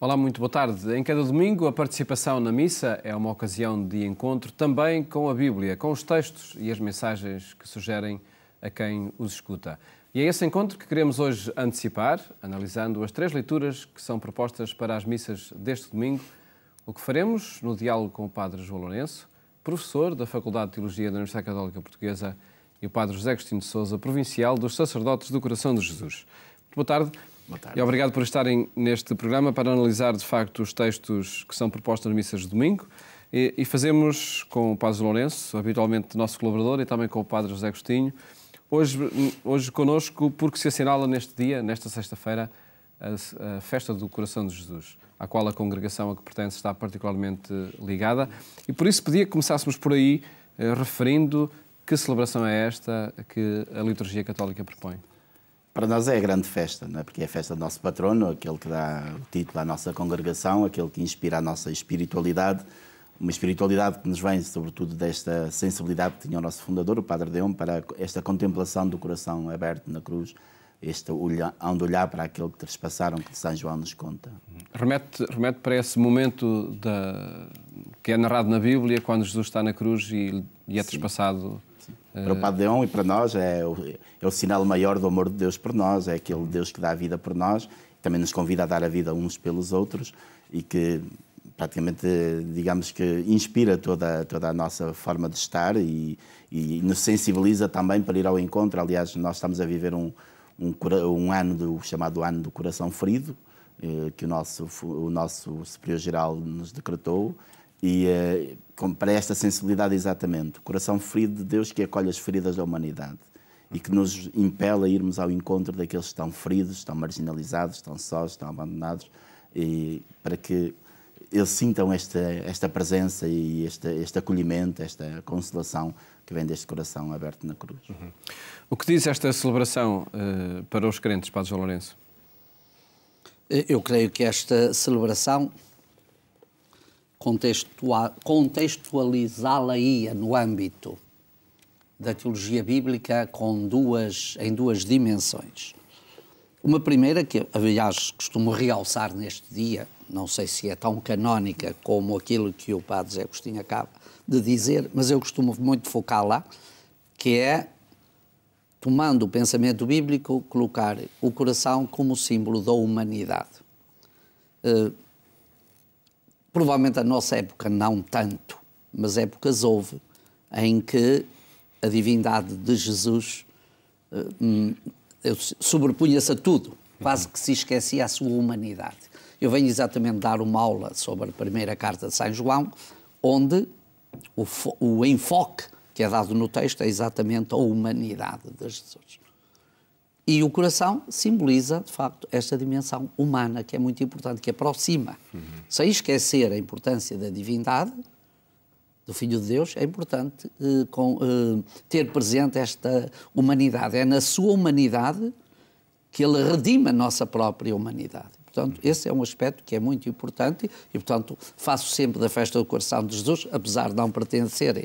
Olá, muito boa tarde. Em cada domingo, a participação na missa é uma ocasião de encontro também com a Bíblia, com os textos e as mensagens que sugerem a quem os escuta. E é esse encontro que queremos hoje antecipar, analisando as 3 leituras que são propostas para as missas deste domingo, o que faremos no diálogo com o Padre João Lourenço, professor da Faculdade de Teologia da Universidade Católica Portuguesa, e o Padre José Agostinho de Sousa, provincial dos Sacerdotes do Coração de Jesus. Muito boa tarde. Boa tarde. E obrigado por estarem neste programa para analisar, de facto, os textos que são propostos nas missas de domingo. E fazemos com o Padre João Lourenço, habitualmente nosso colaborador, e também com o Padre José Agostinho. Hoje connosco, porque se assinala neste dia, nesta sexta-feira, a festa do Coração de Jesus, à qual a congregação a que pertence está particularmente ligada. E por isso pedia que começássemos por aí, referindo que celebração é esta que a liturgia católica propõe. Para nós é a grande festa, não é? Porque é a festa do nosso patrono, aquele que dá o título à nossa congregação, aquele que inspira a nossa espiritualidade, uma espiritualidade que nos vem sobretudo desta sensibilidade que tinha o nosso fundador, o Padre Deon, para esta contemplação do coração aberto na cruz, este olhar para aquele que trespassaram, que São João nos conta. Remete para esse momento que é narrado na Bíblia, quando Jesus está na cruz e é trespassado. Para o Padre Deon e para nós é o sinal maior do amor de Deus por nós, é aquele Deus que dá a vida por nós, também nos convida a dar a vida uns pelos outros e que praticamente, digamos que inspira toda a nossa forma de estar e nos sensibiliza também para ir ao encontro. Aliás, nós estamos a viver um ano chamado Ano do Coração Ferido, que o nosso Superior-Geral nos decretou, e para esta sensibilidade exatamente, o coração ferido de Deus que acolhe as feridas da humanidade e que nos impele a irmos ao encontro daqueles que estão feridos, estão marginalizados, estão sós, estão abandonados, e para que eles sintam esta presença e este acolhimento, esta consolação que vem deste coração aberto na cruz. Uhum. O que diz esta celebração para os crentes, Padre João Lourenço? Eu creio que esta celebração, contextualizá-la-ia no âmbito da teologia bíblica em duas dimensões. Uma primeira, que aliás costumo realçar neste dia, não sei se é tão canónica como aquilo que o Padre José Agostinho acaba de dizer, mas eu costumo muito focá-la, que é, tomando o pensamento bíblico, colocar o coração como símbolo da humanidade. Provavelmente a nossa época não tanto, mas épocas houve em que a divindade de Jesus sobrepunha-se a tudo, quase que se esquecia a sua humanidade. Eu venho exatamente dar uma aula sobre a primeira carta de São João, onde o enfoque que é dado no texto é exatamente a humanidade de Jesus. E o coração simboliza, de facto, esta dimensão humana, que é muito importante, que aproxima. Sem esquecer a importância da divindade, do Filho de Deus, é importante ter presente esta humanidade. É na sua humanidade que ele redime a nossa própria humanidade. Portanto, esse é um aspecto que é muito importante e, portanto, faço sempre da festa do Coração de Jesus, apesar de não pertencerem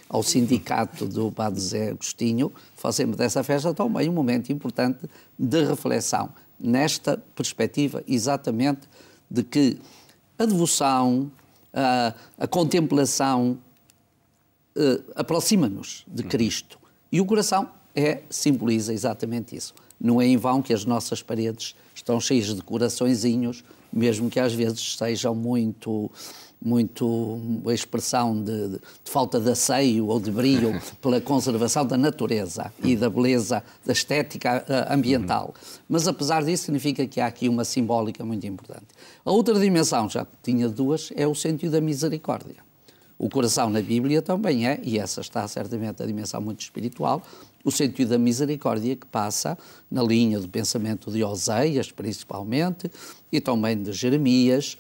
ao sindicato do Padre José Agostinho, fazemos dessa festa também um momento importante de reflexão, nesta perspectiva exatamente de que a devoção, a contemplação aproxima-nos de Cristo. E o coração simboliza exatamente isso. Não é em vão que as nossas paredes estão cheias de coraçõezinhos, mesmo que às vezes sejam muito a expressão de falta de asseio ou de brilho pela conservação da natureza e da beleza, da estética ambiental. Mas, apesar disso, significa que há aqui uma simbólica muito importante. A outra dimensão, já tinha duas, é o sentido da misericórdia. O coração na Bíblia também é, e essa está certamente a dimensão muito espiritual, o sentido da misericórdia que passa na linha do pensamento de Oseias, principalmente, e também de Jeremias,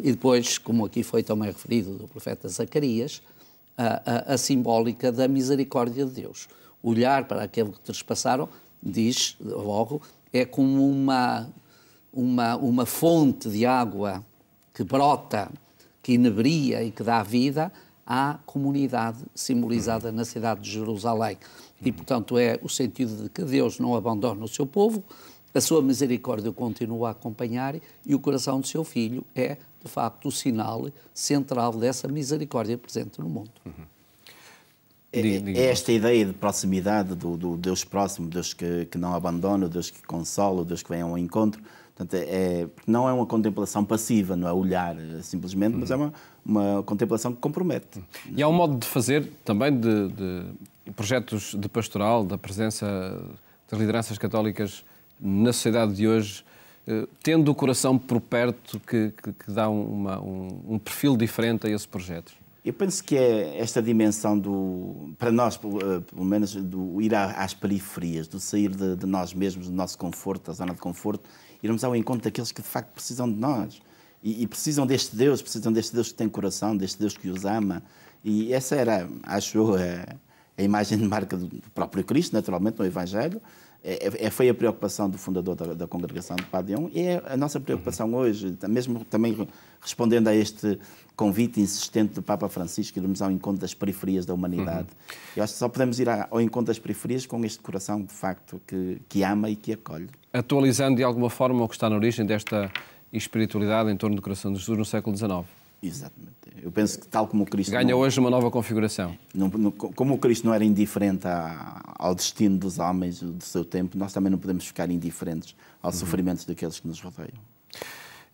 e depois, como aqui foi também referido do profeta Zacarias, a simbólica da misericórdia de Deus. Olhar para aquele que trespassaram, diz logo, é como uma fonte de água que brota, que inebria e que dá vida à comunidade simbolizada na cidade de Jerusalém. E, portanto, é o sentido de que Deus não abandona o seu povo, A sua misericórdia o continua a acompanhar e o coração do seu filho é, de facto, o sinal central dessa misericórdia presente no mundo. É esta ideia de proximidade do Deus próximo, Deus que não abandona, o Deus que consola, o Deus que vem ao encontro. Portanto, não é uma contemplação passiva, não é olhar simplesmente, mas é uma contemplação que compromete. E há um modo de fazer também de projetos de pastoral, da presença das lideranças católicas na sociedade de hoje, tendo o coração por perto, que dá um perfil diferente a esses projetos? Eu penso que é esta dimensão para nós, pelo menos, do ir às periferias, do sair de nós mesmos, do nosso conforto, da zona de conforto, irmos ao encontro daqueles que de facto precisam de nós. E precisam deste Deus que tem coração, deste Deus que os ama. E essa era, acho eu, a imagem de marca do próprio Cristo, naturalmente, no Evangelho. Foi a preocupação do fundador da congregação de Padion e é a nossa preocupação hoje, mesmo também respondendo a este convite insistente do Papa Francisco, irmos ao encontro das periferias da humanidade. Eu acho que só podemos ir ao encontro das periferias com este coração, de facto, que ama e que acolhe. Atualizando de alguma forma o que está na origem desta espiritualidade em torno do coração de Jesus no século XIX. Exatamente. Eu penso que tal como o Cristo... Ganha hoje uma nova configuração. Como o Cristo não era indiferente ao destino dos homens do seu tempo, nós também não podemos ficar indiferentes aos sofrimentos daqueles que nos rodeiam.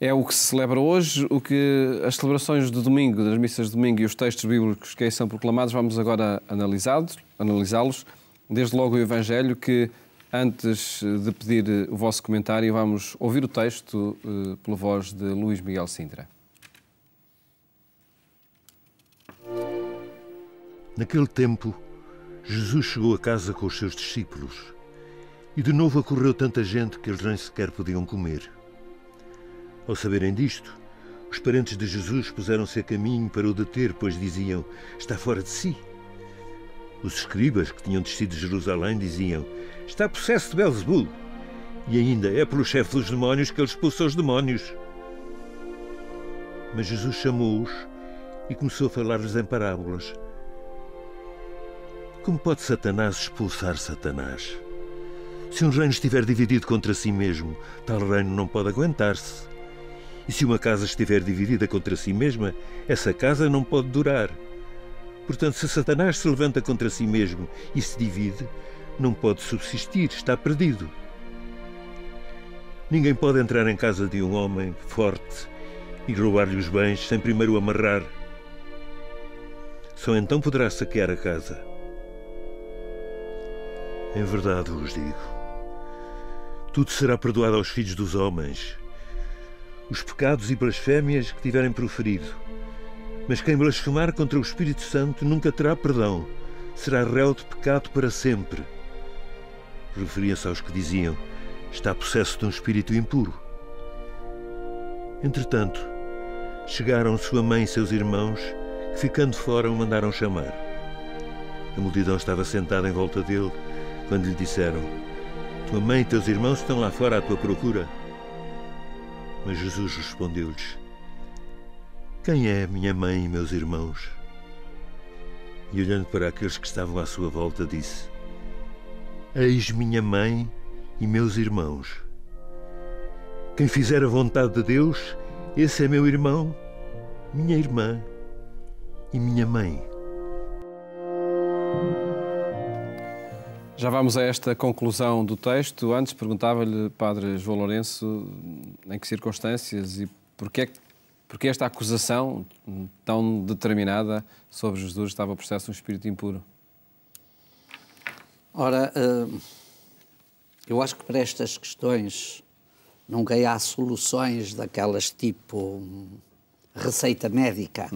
É o que se celebra hoje, o que as celebrações de domingo, das missas de domingo e os textos bíblicos que aí são proclamados, vamos agora analisá-los. Desde logo o Evangelho, que antes de pedir o vosso comentário, vamos ouvir o texto pela voz de Luís Miguel Sintra. Naquele tempo, Jesus chegou a casa com os seus discípulos e de novo acorreu tanta gente que eles nem sequer podiam comer. Ao saberem disto, os parentes de Jesus puseram-se a caminho para o deter, pois diziam: está fora de si. Os escribas que tinham descido de Jerusalém diziam: está possesso de Belzebul. E ainda é pelo chefe dos demónios que ele expulsa os demónios. Mas Jesus chamou-os e começou a falar-lhes em parábolas. Como pode Satanás expulsar Satanás? Se um reino estiver dividido contra si mesmo, tal reino não pode aguentar-se. E se uma casa estiver dividida contra si mesma, essa casa não pode durar. Portanto, se Satanás se levanta contra si mesmo e se divide, não pode subsistir, está perdido. Ninguém pode entrar em casa de um homem forte e roubar-lhe os bens sem primeiro o amarrar. Só então poderá saquear a casa. Em verdade vos digo, tudo será perdoado aos filhos dos homens, os pecados e blasfémias que tiverem proferido. Mas quem blasfemar contra o Espírito Santo nunca terá perdão, será réu de pecado para sempre. Referia-se aos que diziam: está possesso de um espírito impuro. Entretanto, chegaram sua mãe e seus irmãos, que ficando fora o mandaram chamar. A multidão estava sentada em volta dele, quando lhe disseram: tua mãe e teus irmãos estão lá fora à tua procura. Mas Jesus respondeu-lhes: quem é minha mãe e meus irmãos? E olhando para aqueles que estavam à sua volta, disse: eis minha mãe e meus irmãos. Quem fizer a vontade de Deus, esse é meu irmão, minha irmã e minha mãe. Já vamos a esta conclusão do texto. Antes perguntava-lhe, Padre João Lourenço, em que circunstâncias e porque esta acusação tão determinada sobre Jesus estava possesso de um espírito impuro? Ora, eu acho que para estas questões nunca há soluções daquelas tipo receita médica.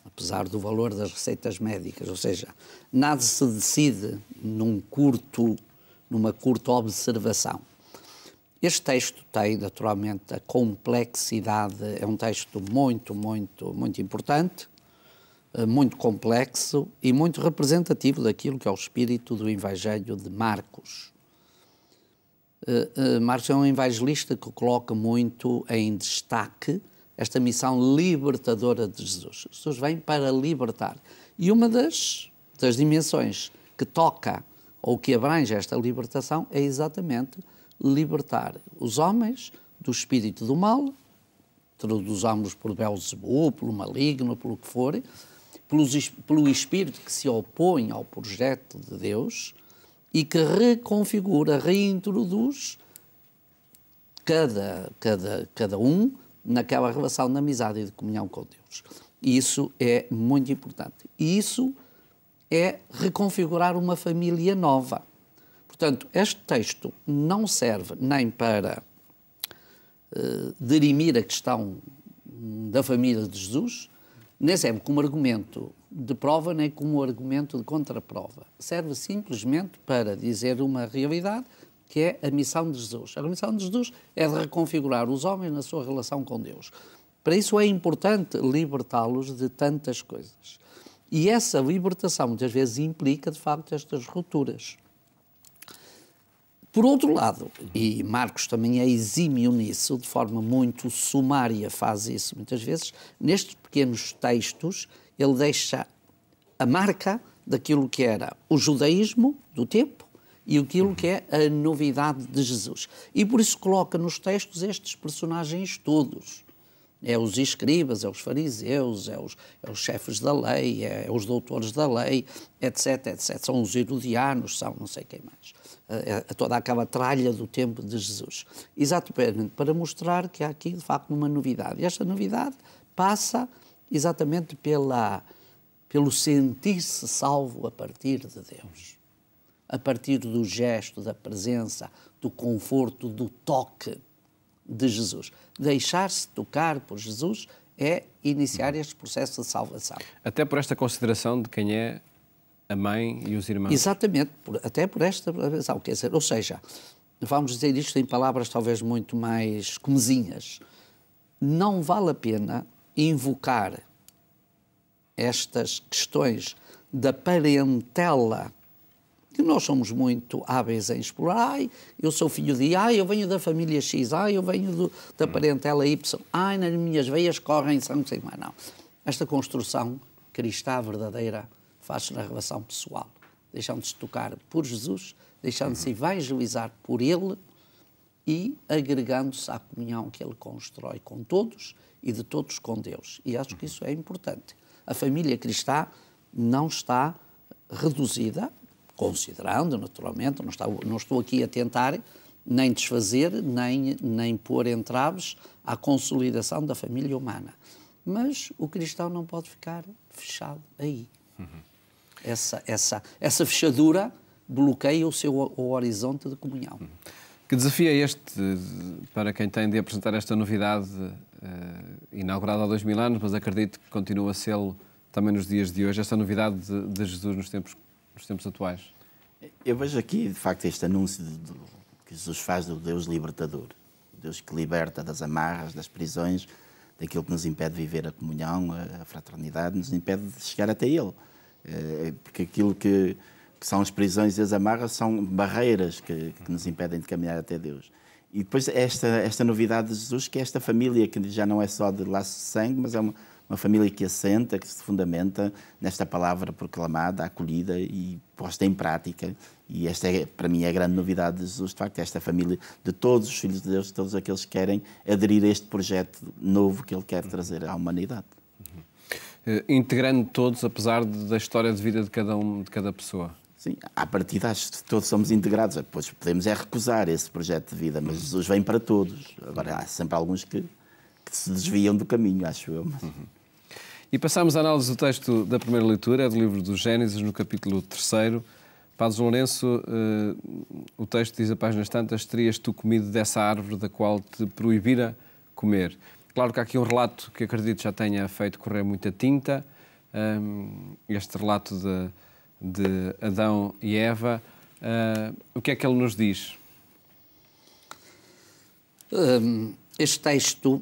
Apesar do valor das receitas médicas, ou seja, nada se decide numa curta observação. Este texto tem, naturalmente, a complexidade, é um texto muito importante, muito complexo e muito representativo daquilo que é o espírito do Evangelho de Marcos. Marcos é um evangelista que coloca muito em destaque esta missão libertadora de Jesus. Jesus vem para libertar. E uma das dimensões que toca ou que abrange esta libertação é exatamente libertar os homens do espírito do mal, traduzamos por Beelzebub, pelo maligno, pelo que for, pelo espírito que se opõe ao projeto de Deus e que reconfigura, reintroduz cada um naquela relação de amizade e de comunhão com Deus. E isso é muito importante. E isso é reconfigurar uma família nova. Portanto, este texto não serve nem para dirimir a questão da família de Jesus, nem serve como argumento de prova, nem como argumento de contraprova. Serve simplesmente para dizer uma realidade que é a missão de Jesus. A missão de Jesus é de reconfigurar os homens na sua relação com Deus. Para isso é importante libertá-los de tantas coisas. E essa libertação muitas vezes implica, de facto, estas rupturas. Por outro lado, e Marcos também é exímio nisso, de forma muito sumária faz isso muitas vezes, nestes pequenos textos ele deixa a marca daquilo que era o judaísmo do tempo e aquilo que é a novidade de Jesus. E por isso coloca nos textos estes personagens todos. É os escribas, é os fariseus, é os chefes da lei, é os doutores da lei, etc, etc. São os herodianos, são não sei quem mais. Toda aquela tralha do tempo de Jesus. Exatamente para mostrar que há aqui, de facto, uma novidade. E esta novidade passa exatamente pelo sentir-se salvo a partir de Deus. A partir do gesto, da presença, do conforto, do toque de Jesus. Deixar-se tocar por Jesus é iniciar este processo de salvação. Até por esta consideração de quem é a mãe e os irmãos. Exatamente, até por esta razão. Quer dizer, ou seja, vamos dizer isto em palavras talvez muito mais comezinhas. Não vale a pena invocar estas questões da parentela, que nós somos muito hábeis em explorar. Ai, eu sou filho de... Ai, eu venho da família X. Ai, eu venho da parentela Y. Ai, nas minhas veias correm sangue sem mais. Não. Esta construção cristã verdadeira faz-se na relação pessoal. Deixando-se tocar por Jesus, deixando-se evangelizar por Ele e agregando-se à comunhão que Ele constrói com todos e de todos com Deus. E acho que isso é importante. A família cristã não está reduzida, considerando, naturalmente, não estou aqui a tentar nem desfazer, nem pôr entraves à consolidação da família humana. Mas o cristão não pode ficar fechado aí. Essa fechadura bloqueia o horizonte de comunhão. Que desafio é este para quem tem de apresentar esta novidade inaugurada há 2000 anos, mas acredito que continua a ser também nos dias de hoje, esta novidade de Jesus nos tempos atuais? Eu vejo aqui, de facto, este anúncio que Jesus faz do Deus libertador. O Deus que liberta das amarras, das prisões, daquilo que nos impede de viver a comunhão, a fraternidade, nos impede de chegar até Ele. Porque aquilo que são as prisões e as amarras são barreiras que nos impedem de caminhar até Deus. E depois esta novidade de Jesus, que é esta família que já não é só de laço de sangue, mas é uma família que assenta, que se fundamenta nesta palavra proclamada, acolhida e posta em prática. E esta é, para mim, a grande novidade de Jesus, de facto, esta família de todos os filhos de Deus, de todos aqueles que querem aderir a este projeto novo que Ele quer trazer à humanidade. Integrando todos, apesar da história de vida de cada pessoa. Sim, à partida acho que todos somos integrados. Depois podemos recusar esse projeto de vida, mas Jesus vem para todos. Agora, há sempre alguns que se desviam do caminho, acho eu. E passamos à análise do texto da primeira leitura, é do livro do Gênesis, no capítulo 3. Padre Lourenço, o texto diz a páginas tantas: terias tu comido dessa árvore da qual te proibira comer. Claro que há aqui um relato que acredito já tenha feito correr muita tinta, este relato de Adão e Eva. O que é que ele nos diz? Este texto,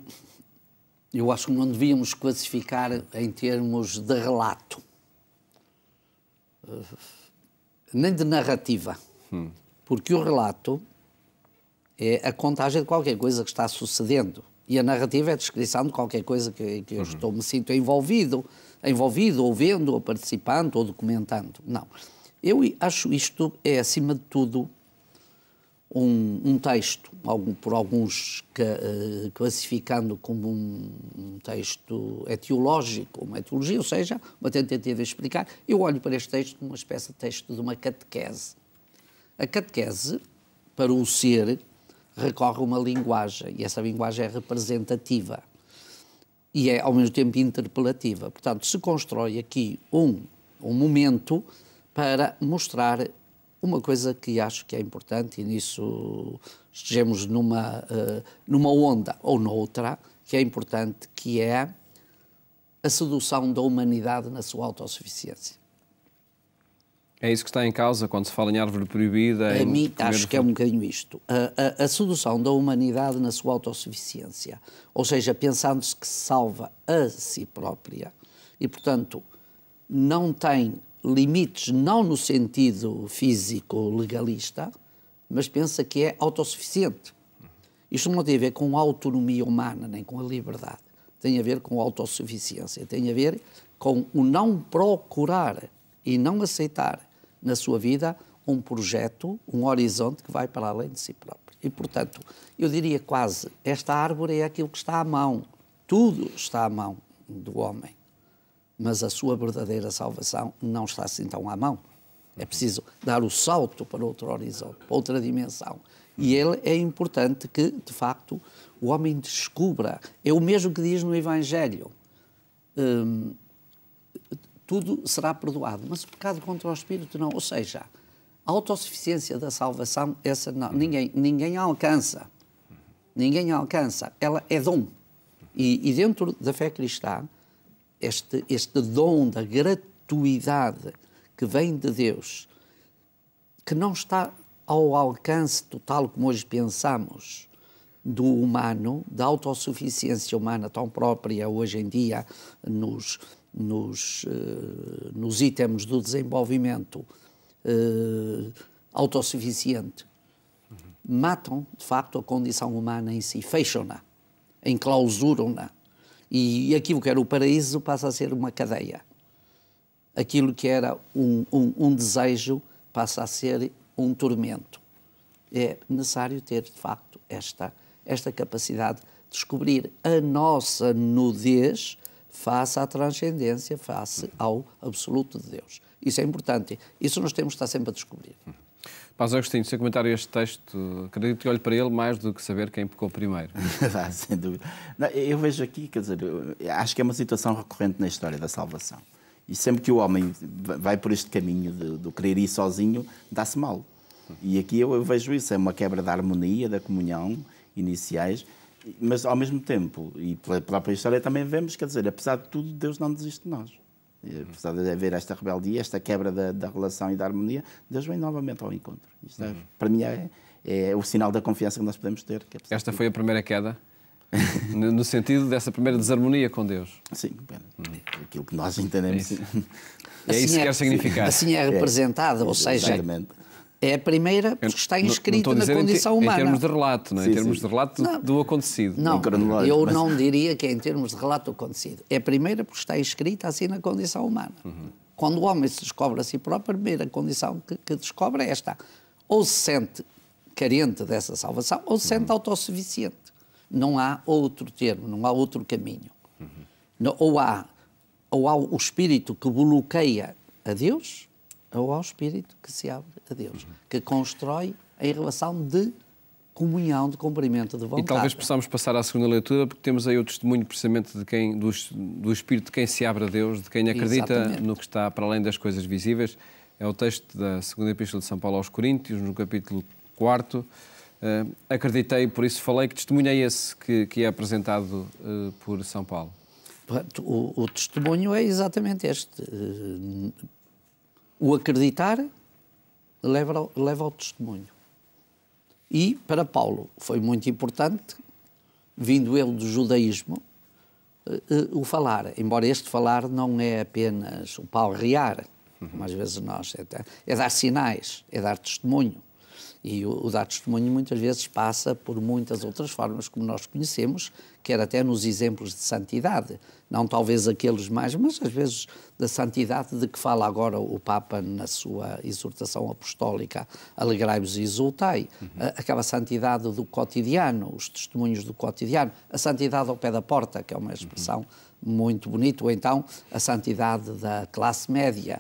eu acho que não devíamos classificar em termos de relato, nem de narrativa, porque o relato é a contagem de qualquer coisa que está sucedendo e a narrativa é a descrição de qualquer coisa que eu me sinto envolvido, ou vendo, ou participando, ou documentando. Não. Eu acho isto é, acima de tudo, um texto, por alguns classificando como um texto etiológico, uma etiologia, ou seja, uma tentativa de explicar. Eu olho para este texto como uma espécie de texto de uma catequese. A catequese, para o ser, recorre a uma linguagem, e essa linguagem é representativa e é, ao mesmo tempo, interpelativa. Portanto, se constrói aqui um momento para mostrar uma coisa que acho que é importante, e nisso estejamos numa onda ou noutra, que é importante, que é a sedução da humanidade na sua autossuficiência. É isso que está em causa quando se fala em árvore proibida? A mim, acho que é um bocadinho isto. A sedução da humanidade na sua autossuficiência. Ou seja, pensando-se que se salva a si própria e, portanto, não tem limites, não no sentido físico legalista, mas pensa que é autossuficiente. Isto não tem a ver com a autonomia humana, nem com a liberdade. Tem a ver com a autossuficiência. Tem a ver com o não procurar e não aceitar na sua vida um projeto, um horizonte que vai para além de si próprio. E, portanto, eu diria quase, esta árvore é aquilo que está à mão. Tudo está à mão do homem. Mas a sua verdadeira salvação não está assim tão à mão. É preciso dar o salto para outro horizonte, para outra dimensão. E ele é importante que, de facto, o homem descubra. É o mesmo que diz no Evangelho. Tudo será perdoado, mas o pecado contra o Espírito não. Ou seja, a autossuficiência da salvação, essa não, ninguém alcança. Ninguém alcança. Ela é dom. E dentro da fé cristã, este dom da gratuidade que vem de Deus, que não está ao alcance total, como hoje pensamos, do humano, da autossuficiência humana tão própria hoje em dia nos itens do desenvolvimento autossuficiente, matam, de facto, a condição humana em si, fecham-na, enclausuram-na. E aquilo que era o paraíso passa a ser uma cadeia. Aquilo que era um desejo passa a ser um tormento. É necessário ter, de facto, esta capacidade de descobrir a nossa nudez face à transcendência, face ao absoluto de Deus. Isso é importante. Isso nós temos que estar sempre a descobrir. Padre Agostinho, se eu comentar este texto, acredito que olho para ele mais do que saber quem pecou primeiro. Sem dúvida. Não, eu vejo aqui, quer dizer, acho que é uma situação recorrente na história da salvação. E sempre que o homem vai por este caminho do querer ir sozinho, dá-se mal. E aqui eu vejo isso, é uma quebra da harmonia, da comunhão iniciais, mas ao mesmo tempo, e pela própria história também vemos, quer dizer, apesar de tudo, Deus não desiste de nós. Apesar de haver esta rebeldia, esta quebra da relação e da harmonia, Deus vem novamente ao encontro. Isto para mim é o sinal da confiança que nós podemos ter. Esta foi a primeira queda? No sentido dessa primeira desarmonia com Deus? Sim, aquilo que nós entendemos. É isso que quer significar. Assim é representada, ou seja, exatamente. É a primeira porque está inscrita na condição humana. Em termos de relato, não é? Em termos de relato do acontecido. Não, eu não diria que é em termos de relato do acontecido. É a primeira porque está inscrita assim na condição humana. Quando o homem se descobre a si próprio, a primeira condição que descobre é esta. Ou se sente carente dessa salvação, ou se sente autossuficiente. Não há outro termo, não há outro caminho. Ou há o espírito que bloqueia a Deus, ou ao espírito que se abre a Deus, que constrói em relação de comunhão, de cumprimento de vontade. E talvez possamos passar à segunda leitura, porque temos aí o testemunho precisamente do espírito de quem se abre a Deus, de quem acredita Exatamente. No que está para além das coisas visíveis. É o texto da segunda Epístola de São Paulo aos Coríntios, no capítulo 4. Acreditei, por isso falei. Que testemunho é esse que é apresentado por São Paulo? O testemunho é exatamente este. O acreditar leva ao testemunho. E, para Paulo, foi muito importante, vindo ele do judaísmo, o falar. Embora este falar não é apenas o palrear, como às vezes nós, é dar sinais, é dar testemunho. E o dar testemunho muitas vezes passa por muitas outras formas, como nós conhecemos, quer até nos exemplos de santidade. Não talvez aqueles mais, mas às vezes da santidade de que fala agora o Papa na sua exortação apostólica, alegrai-vos e exultai. Aquela santidade do cotidiano, os testemunhos do cotidiano, a santidade ao pé da porta, que é uma expressão muito bonita, ou então a santidade da classe média,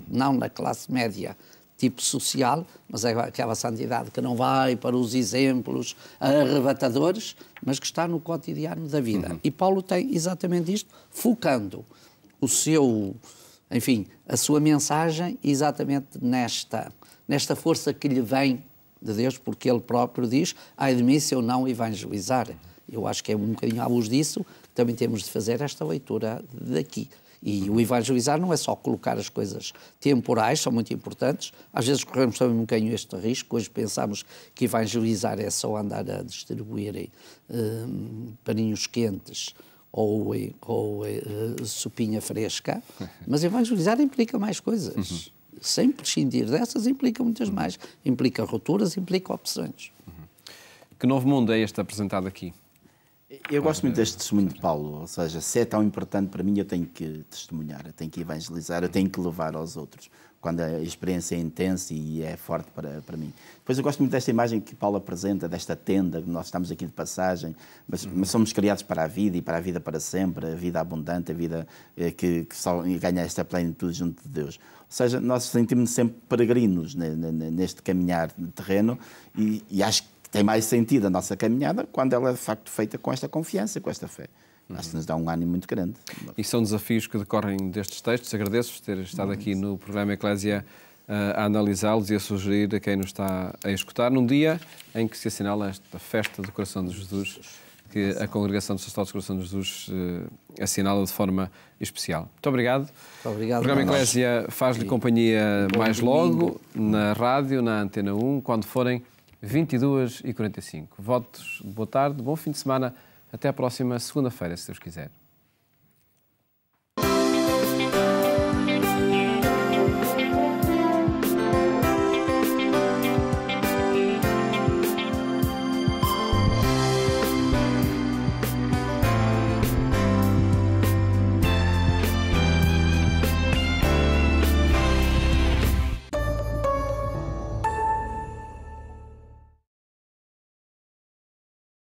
não na classe média tipo social, mas é aquela santidade que não vai para os exemplos arrebatadores, mas que está no cotidiano da vida. E Paulo tem exatamente isto, focando o seu, enfim, a sua mensagem exatamente nesta força que lhe vem de Deus, porque ele próprio diz, ai de mim se eu não evangelizar. Eu acho que é um bocadinho à luz disso que também temos de fazer esta leitura daqui. E o evangelizar não é só colocar as coisas temporais, são muito importantes. Às vezes corremos também um bocadinho este risco. Hoje pensamos que evangelizar é só andar a distribuir paninhos quentes ou sopinha fresca, mas evangelizar implica mais coisas. Sem prescindir dessas, implica muitas mais. Implica rupturas, implica opções. Que novo mundo é este apresentado aqui? Eu gosto muito deste testemunho de Paulo, ou seja, se é tão importante para mim, eu tenho que testemunhar, eu tenho que evangelizar, eu tenho que levar aos outros, quando a experiência é intensa e é forte para mim. Depois eu gosto muito desta imagem que Paulo apresenta, desta tenda, nós estamos aqui de passagem, mas somos criados para a vida e para a vida para sempre, a vida abundante, a vida que só ganha esta plenitude junto de Deus. Ou seja, nós sentimos-nos sempre peregrinos neste caminhar terreno e acho que tem mais sentido a nossa caminhada quando ela é de facto feita com esta confiança, com esta fé. Acho que nos dá um ânimo muito grande. E são desafios que decorrem destes textos. Agradeço-vos ter estado aqui no programa Eclésia a analisá-los e a sugerir a quem nos está a escutar, num dia em que se assinala esta festa do Coração de Jesus, que a Congregação dos Sacerdotes do Coração de Jesus assinala de forma especial. Muito obrigado. Muito obrigado. O programa Eclésia faz-lhe companhia mais logo, na rádio, na Antena 1, quando forem 22h45. Votos de boa tarde, bom fim de semana. Até à próxima segunda-feira, se Deus quiser.